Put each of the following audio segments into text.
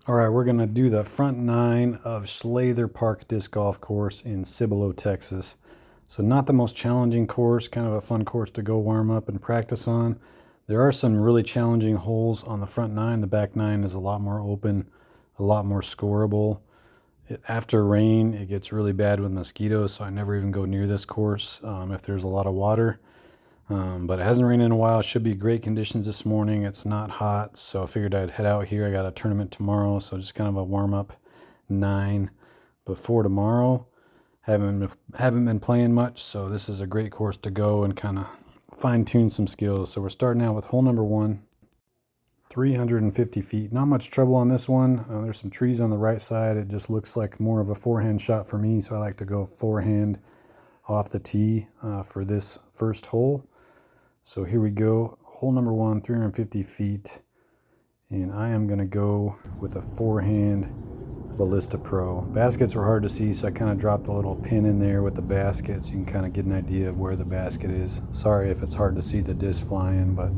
All right, we're gonna do the front nine of Schlather Park Disc Golf Course in Cibolo, Texas. So not the most challenging course, kind of a fun course to go warm up and practice on. There are some really challenging holes on the front nine. The back nine is a lot more open, a lot more scoreable. After rain, it gets really bad with mosquitoes, so I never even go near this course if there's a lot of water. But it hasn't rained in a while. It should be great conditions this morning. It's not hot, so I figured I'd head out here. I got a tournament tomorrow, so just kind of a warm-up 9 before tomorrow. Haven't been playing much, so this is a great course to go and kind of fine-tune some skills. So we're starting out with hole number 1, 350 feet. Not much trouble on this one. There's some trees on the right side. It just looks like more of a forehand shot for me, so I like to go forehand off the tee for this first hole. So here we go, hole number 1, 350 feet, and I am going to go with a forehand Ballista Pro. Baskets were hard to see, so I kind of dropped a little pin in there with the basket so you can kind of get an idea of where the basket is. Sorry if it's hard to see the disc flying, but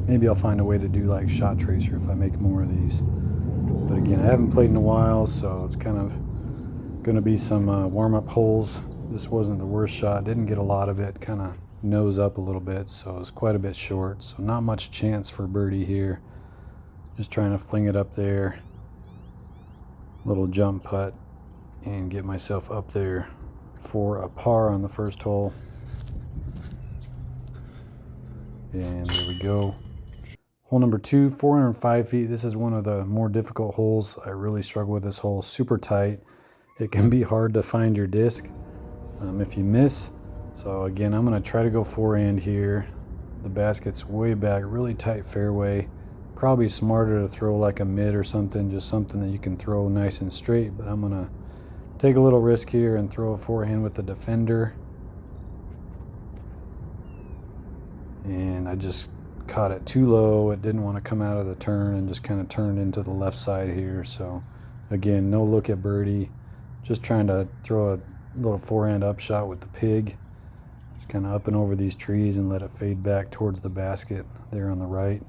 maybe I'll find a way to do like shot tracer if I make more of these. But again, I haven't played in a while, so it's kind of going to be some warm-up holes. This wasn't the worst shot, didn't get a lot of it, kind of nose up a little bit, so it's quite a bit short, so not much chance for birdie here. Just trying to fling it up there, little jump putt, and get myself up there for a par on the first hole. And there we go. Hole number 2, 405 feet. This is one of the more difficult holes. I really struggle with this hole. Super tight. It can be hard to find your disc if you miss. So again, I'm going to try to go forehand here. The basket's way back, really tight fairway. Probably smarter to throw like a mid or something, just something that you can throw nice and straight. But I'm going to take a little risk here and throw a forehand with the defender. And I just caught it too low. It didn't want to come out of the turn and just kind of turned into the left side here. So again, no look at birdie. Just trying to throw a little forehand upshot with the pig. Kind of up and over these trees and let it fade back towards the basket there on the right.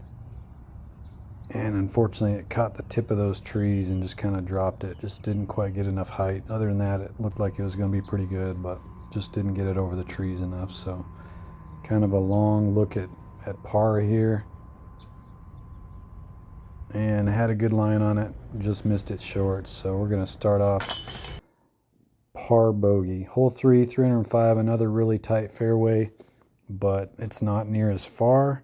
And unfortunately it caught the tip of those trees and just kind of dropped it. Just didn't quite get enough height. Other than that, it looked like it was going to be pretty good, but just didn't get it over the trees enough. So kind of a long look at par here. And had a good line on it, just missed it short. So we're going to start off par bogey. Hole 3, 305, another really tight fairway, but it's not near as far.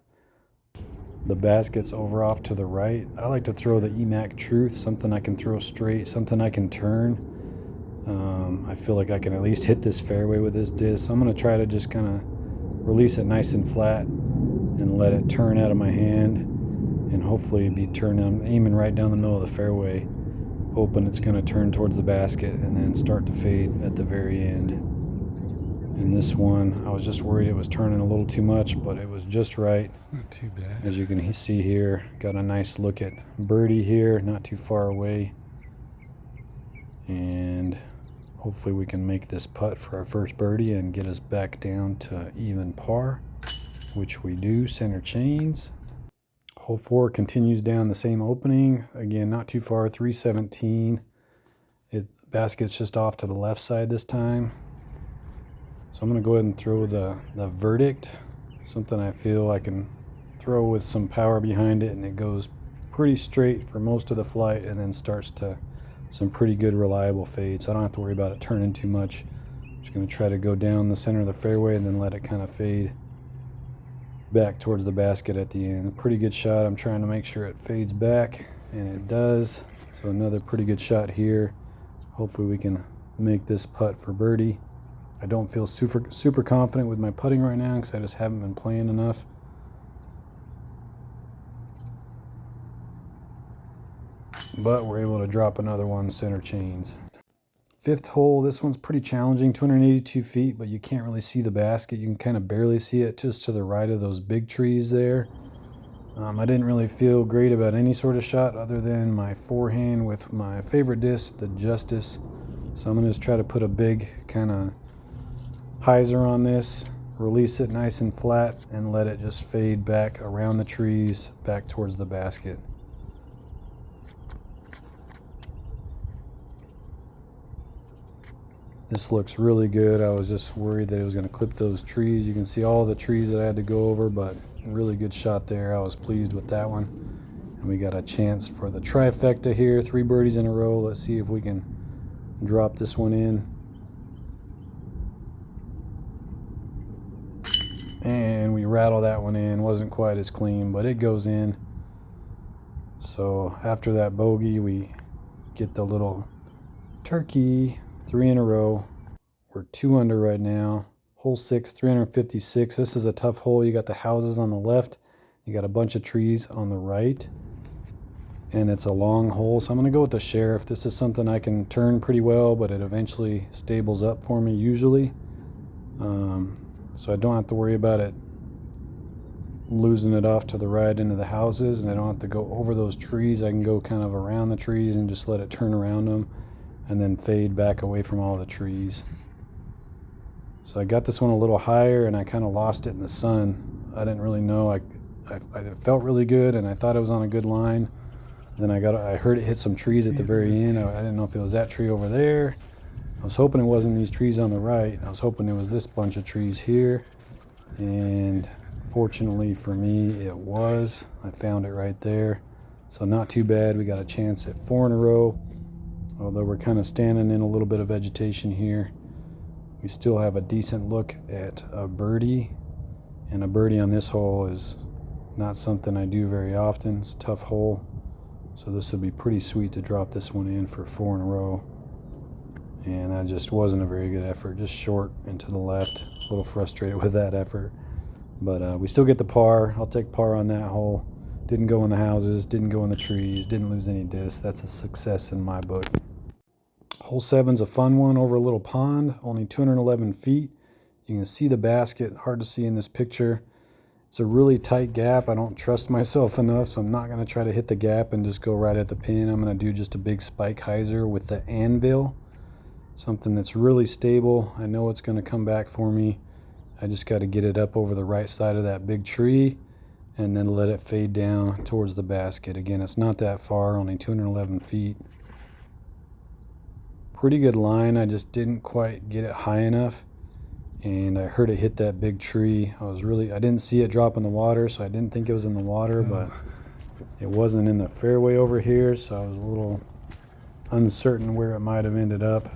The basket's over off to the right. I like to throw the EMAC Truth, something I can throw straight, something I can turn. I feel like I can at least hit this fairway with this disc. So I'm going to try to just kind of release it nice and flat and let it turn out of my hand and hopefully be aiming right down the middle of the fairway, hoping it's going to turn towards the basket and then start to fade at the very end. And this one, I was just worried it was turning a little too much, but it was just right. Not too bad. As you can see here, got a nice look at birdie here, not too far away. And hopefully we can make this putt for our first birdie and get us back down to even par, which we do. Center chains. Hole 4 continues down the same opening. Again, not too far, 317. Basket's just off to the left side this time. So I'm going to go ahead and throw the verdict, something I feel I can throw with some power behind it, and it goes pretty straight for most of the flight and then starts to some pretty good reliable fade. So I don't have to worry about it turning too much. Just going to try to go down the center of the fairway and then let it kind of fade back towards the basket at the end. A pretty good shot. I'm trying to make sure it fades back, and it does. So another pretty good shot here. Hopefully we can make this putt for birdie. I don't feel super confident with my putting right now because I just haven't been playing enough. But we're able to drop another one, center chains. 5th hole, this one's pretty challenging, 282 feet, but you can't really see the basket. You can kind of barely see it just to the right of those big trees there. I didn't really feel great about any sort of shot other than my forehand with my favorite disc, the Justice. So I'm going to just try to put a big kind of hyzer on this, release it nice and flat, and let it just fade back around the trees, back towards the basket. This looks really good. I was just worried that it was going to clip those trees. You can see all the trees that I had to go over, but really good shot there. I was pleased with that one. And we got a chance for the trifecta here, 3 birdies in a row. Let's see if we can drop this one in. And we rattle that one in. Wasn't quite as clean, but it goes in. So after that bogey, we get the little turkey, 3 in a row. We're 2 under right now. Hole 6, 356. This is a tough hole. You got the houses on the left. You got a bunch of trees on the right. And it's a long hole, so I'm going to go with the sheriff. This is something I can turn pretty well, but it eventually stables up for me usually. So I don't have to worry about it losing it off to the right into the houses, and I don't have to go over those trees. I can go kind of around the trees and just let it turn around them and then fade back away from all the trees. So I got this one a little higher and I kind of lost it in the sun. I didn't really know. I felt really good and I thought it was on a good line. Then I heard it hit some trees at the very end. I didn't know if it was that tree over there. I was hoping it wasn't these trees on the right. I was hoping it was this bunch of trees here. And fortunately for me, it was. I found it right there. So not too bad. We got a chance at 4 in a row. Although we're kind of standing in a little bit of vegetation here. We still have a decent look at a birdie. And a birdie on this hole is not something I do very often. It's a tough hole. So this would be pretty sweet to drop this one in for 4 in a row. And that just wasn't a very good effort. Just short and to the left. A little frustrated with that effort. But we still get the par. I'll take par on that hole. Didn't go in the houses. Didn't go in the trees. Didn't lose any discs. That's a success in my book. Hole 7's a fun one over a little pond. Only 211 feet. You can see the basket. Hard to see in this picture. It's a really tight gap. I don't trust myself enough, so I'm not going to try to hit the gap and just go right at the pin. I'm going to do just a big spike hyzer with the anvil. Something that's really stable. I know it's going to come back for me. I just got to get it up over the right side of that big tree and then let it fade down towards the basket. Again, it's not that far, only 211 feet. Pretty good line. I just didn't quite get it high enough. And I heard it hit that big tree. I didn't see it drop in the water, so I didn't think it was in the water, but it wasn't in the fairway over here, so I was a little uncertain where it might have ended up.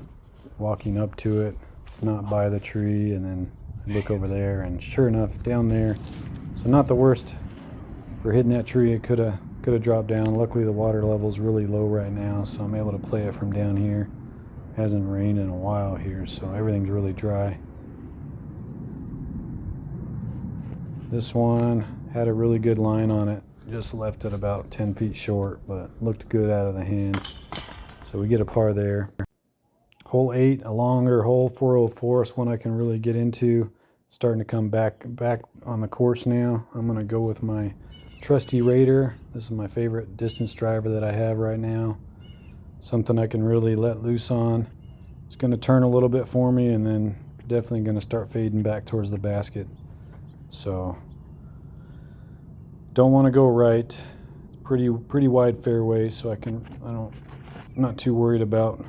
Walking up to it, it's not by the tree, and then I look over there, and sure enough, down there. So not the worst for hitting that tree. It could have dropped down. Luckily, the water level is really low right now, so I'm able to play it from down here. Hasn't rained in a while here, so everything's really dry. This one had a really good line on it. Just left it about 10 feet short, but looked good out of the hand. So we get a par there. Hole 8, a longer hole, 404. It's one I can really get into. Starting to come back on the course now. I'm going to go with my trusty Raider. This is my favorite distance driver that I have right now. Something I can really let loose on. It's going to turn a little bit for me and then definitely going to start fading back towards the basket. So don't want to go right. Pretty wide fairway, so I'm not too worried about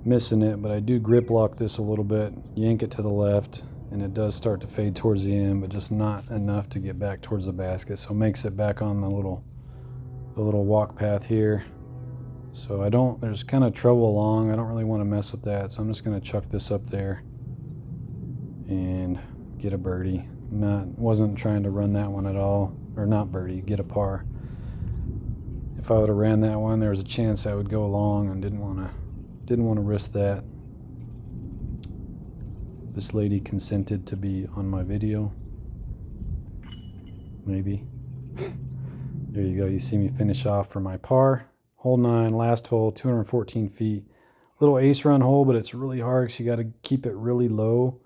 missing it, but I do grip lock this a little bit, yank it to the left, and it does start to fade towards the end, but just not enough to get back towards the basket. So it makes it back on the little walk path here. So there's kind of trouble along. I don't really want to mess with that, so I'm just going to chuck this up there and get a birdie. Wasn't trying to run that one at all, or not birdie, get a par. If I would have ran that one, there was a chance I would go long, and didn't want to risk that. This lady consented to be on my video. Maybe. There you go. You see me finish off for my par. Hole 9, last hole, 214 feet. Little ace run hole, but it's really hard because you got to keep it really low.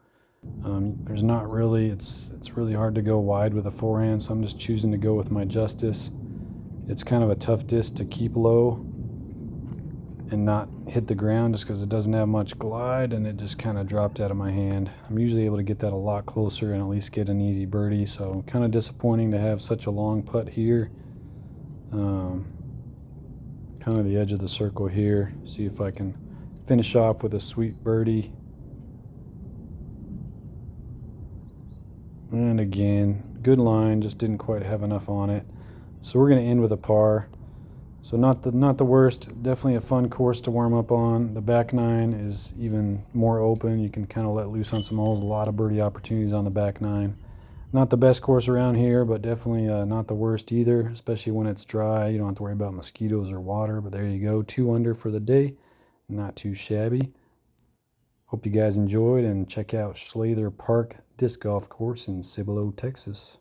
It's really hard to go wide with a forehand, so I'm just choosing to go with my Justice. It's kind of a tough disc to keep low and not hit the ground just because it doesn't have much glide, and it just kind of dropped out of my hand. I'm usually able to get that a lot closer and at least get an easy birdie, so kind of disappointing to have such a long putt here. Kind of the edge of the circle here. See if I can finish off with a sweet birdie And again, good line, just didn't quite have enough on it. So we're going to end with a par. So not the worst, definitely a fun course to warm up on. The back nine is even more open. You can kind of let loose on some holes. A lot of birdie opportunities on the back nine. Not the best course around here, but definitely not the worst either, especially when it's dry. You don't have to worry about mosquitoes or water, but there you go. 2 under for the day. Not too shabby. Hope you guys enjoyed, and check out Schlather Park Disc Golf Course in Cibolo, Texas.